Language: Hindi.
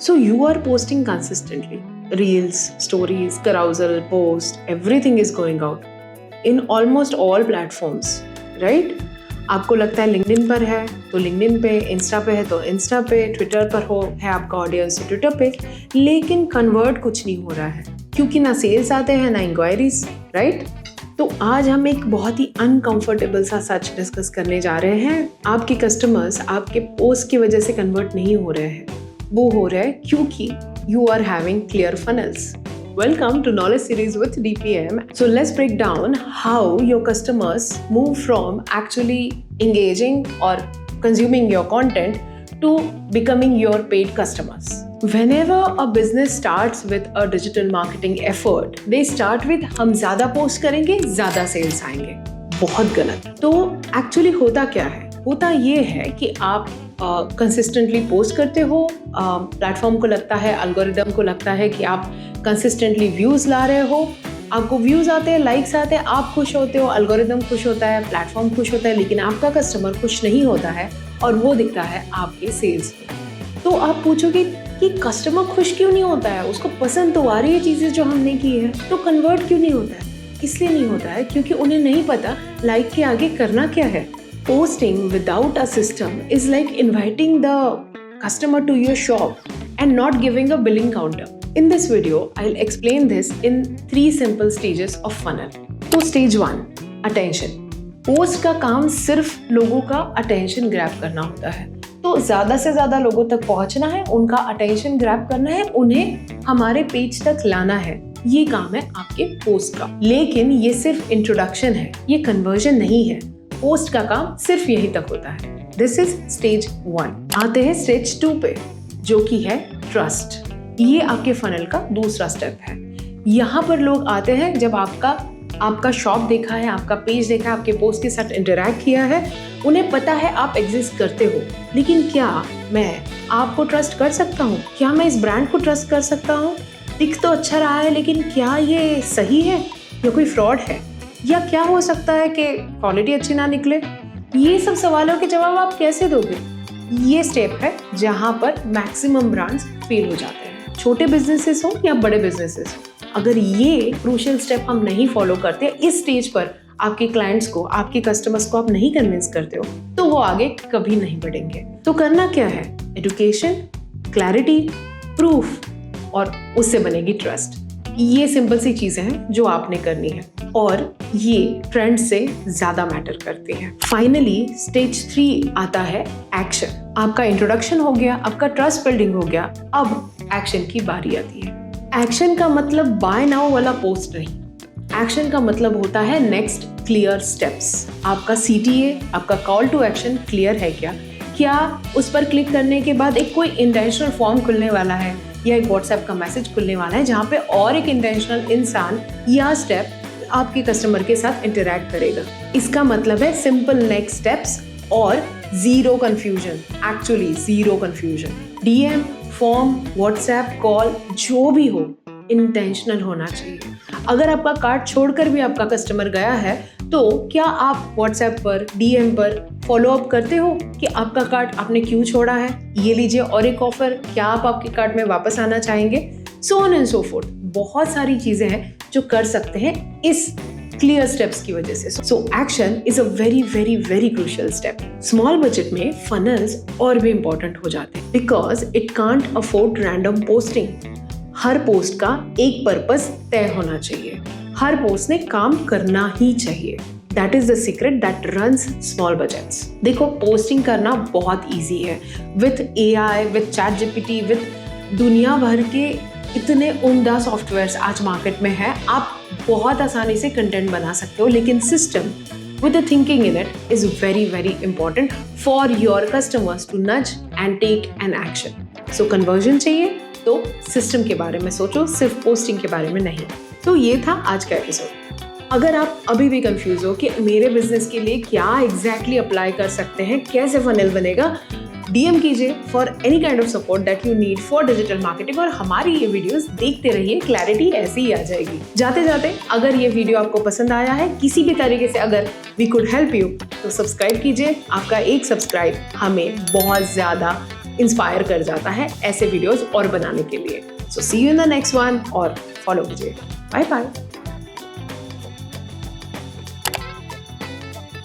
So you are posting consistently. Reels, stories, carousel, post, everything is going out in almost all platforms, right? आपको लगता है लिंक्डइन पर है तो लिंक्डइन पे, इंस्टा पे है तो इंस्टा पे, ट्विटर पर है आपका ऑडियंस तो ट्विटर पे, लेकिन कन्वर्ट कुछ नहीं हो रहा है क्योंकि ना सेल्स आते हैं ना इंक्वायरीज, राइट? तो आज हम एक बहुत ही अनकंफर्टेबल सा सच डिस्कस करने जा रहे हैं। आपके कस्टमर्स आपके पोस्ट की वजह से कन्वर्ट नहीं हो रहे हैं, वो हो रहा है क्योंकि you are having clear funnels. Welcome to Knowledge Series with DPM. So let's break down how your customers move from actually engaging or consuming your content to becoming your paid customers. Whenever a business starts with a digital marketing effort, they start with हम ज़्यादा पोस्ट करेंगे, ज़्यादा सेल्स आएंगे। बहुत गलत। तो एक्चुअली होता क्या है? होता ये है कि आप कंसिस्टेंटली पोस्ट करते हो, प्लेटफॉर्म को लगता है, एल्गोरिदम को लगता है कि आप कंसिस्टेंटली व्यूज़ ला रहे हो, आपको व्यूज़ आते हैं, लाइक्स आते हैं, आप खुश होते हो, एल्गोरिदम खुश होता है, प्लेटफॉर्म खुश होता है, लेकिन आपका कस्टमर खुश नहीं होता है और वो दिखता है आपके सेल्स में। तो आप पूछोगे कि कस्टमर खुश क्यों नहीं होता है, उसको पसंद तो आ रही है चीज़ें जो हमने की है, तो कन्वर्ट क्यों नहीं होता है? इसलिए नहीं होता है क्योंकि उन्हें नहीं पता लाइक के आगे करना क्या है। Posting without a system is like inviting the customer to your shop and not giving a billing counter. In this video, I'll explain this in 3 simple stages of funnel. So stage 1, attention. Post का काम सिर्फ लोगों का attention grab करना होता है। तो ज़्यादा से ज़्यादा लोगों तक पहुँचना है, उनका attention grab करना है, उन्हें हमारे पेज तक लाना है। ये काम है आपके पोस्ट का। लेकिन ये सिर्फ इंट्रोडक्शन है, ये कन्वर्जन नहीं है। पोस्ट का काम सिर्फ यहीं तक होता है। This is stage 1। आते हैं स्टेज 2 पे, जो कि है ट्रस्ट। ये आपके फनल का दूसरा स्टेप है। यहाँ पर लोग आते हैं जब आपका शॉप देखा है, आपका पेज देखा है, आपके पोस्ट के साथ इंटरैक्ट किया है, उन्हें पता है आप एग्जिस्ट करते हो। लेकिन क्या मैं आपको ट्रस्ट कर सकता हूँ? क्या मैं इस ब्रांड को ट्रस्ट कर सकता हूँ? दिख तो अच्छा रहा है, लेकिन क्या ये सही है या कोई फ्रॉड है? या क्या हो सकता है कि क्वालिटी अच्छी ना निकले? ये सब सवालों के जवाब आप कैसे दोगे? ये स्टेप है जहां पर मैक्सिमम ब्रांड्स फेल हो जाते हैं, छोटे बिजनेसेस हो या बड़े बिजनेसेस हो। अगर ये क्रूशियल स्टेप हम नहीं फॉलो करते, इस स्टेज पर आपके क्लाइंट्स को, आपके कस्टमर्स को आप नहीं कन्विंस करते हो, तो वो आगे कभी नहीं बढ़ेंगे। तो करना क्या है? एजुकेशन, क्लैरिटी, प्रूफ, और उससे बनेगी ट्रस्ट। ये सिंपल सी चीजें हैं जो आपने करनी है और ये ट्रेंड से ज्यादा मैटर करती है। फाइनली स्टेज 3 आता है एक्शन। आपका इंट्रोडक्शन हो गया, आपका ट्रस्ट बिल्डिंग हो गया, अब एक्शन की बारी आती है। एक्शन का मतलब बाय नाउ वाला पोस्ट नहीं। एक्शन का मतलब होता है नेक्स्ट क्लियर स्टेप्स। आपका CTA, आपका कॉल टू एक्शन क्लियर है क्या? क्या उस पर क्लिक करने के बाद एक कोई इंटेंशनल फॉर्म खुलने वाला है या एक व्हाट्सएप का मैसेज खुलने वाला है जहाँ पे और एक इंटेंशनल इंसान या स्टेप आपके कस्टमर के साथ इंटरैक्ट करेगा? इसका मतलब है सिंपल नेक्स्ट स्टेप्स और zero confusion. Actually zero confusion. DM, form, WhatsApp, call, जो भी हो, इंटेंशनल होना चाहिए। अगर आपका कार्ट छोड़कर भी आपका कस्टमर गया है तो क्या आप व्हाट्सएप पर, DM पर फॉलो अप करते हो कि आपका कार्ट आपने क्यों छोड़ा है, ये लीजिए और एक ऑफर, क्या आप आपके कार्ट में वापस आना चाहेंगे? So on and so fourth. बहुत सारी चीजें हैं जो कर सकते हैं इस क्लियर स्टेप्स की वजह से। So action is a very very very crucial step. Small budget में फनल्स और भी इंपॉर्टेंट हो जाते हैं because it can't afford random posting. Her post का एक पर्पस तय होना चाहिए, हर पोस्ट ने काम करना ही चाहिए। That is the secret that runs small budgets. देखो, पोस्टिंग करना बहुत ईजी है with AI, with ChatGPT, with दुनिया भर के इतने उम्दा सॉफ्टवेयर्स आज मार्केट में है। आप बहुत आसानी से कंटेंट बना सकते हो, लेकिन system with the thinking in it is very very important for your customers to nudge and take an action. So conversion चाहिए तो सिस्टम के बारे में सोचो, सिर्फ पोस्टिंग के बारे में नहीं। तो ये था आज का एपिसोड। अगर आप अभी भी कंफ्यूज हो कि मेरे बिजनेस के लिए क्या एग्जैक्टली अप्लाई कर सकते हैं, कैसे फनल बनेगा, DM कीजिए for any kind of support that you need for digital marketing. और हमारी ये वीडियोस देखते रहिए, क्लैरिटी ऐसे ही आ जाएगी। जाते जाते अगर ये वीडियो आपको पसंद आया है किसी भी तरीके से, अगर वी कुड हेल्प यू, तो सब्सक्राइब कीजिए। आपका एक सब्सक्राइब हमें बहुत ज़्यादा इंस्पायर कर जाता है ऐसे वीडियोस और बनाने के लिए। So see you in the next one और फॉलो कीजिए। Bye bye.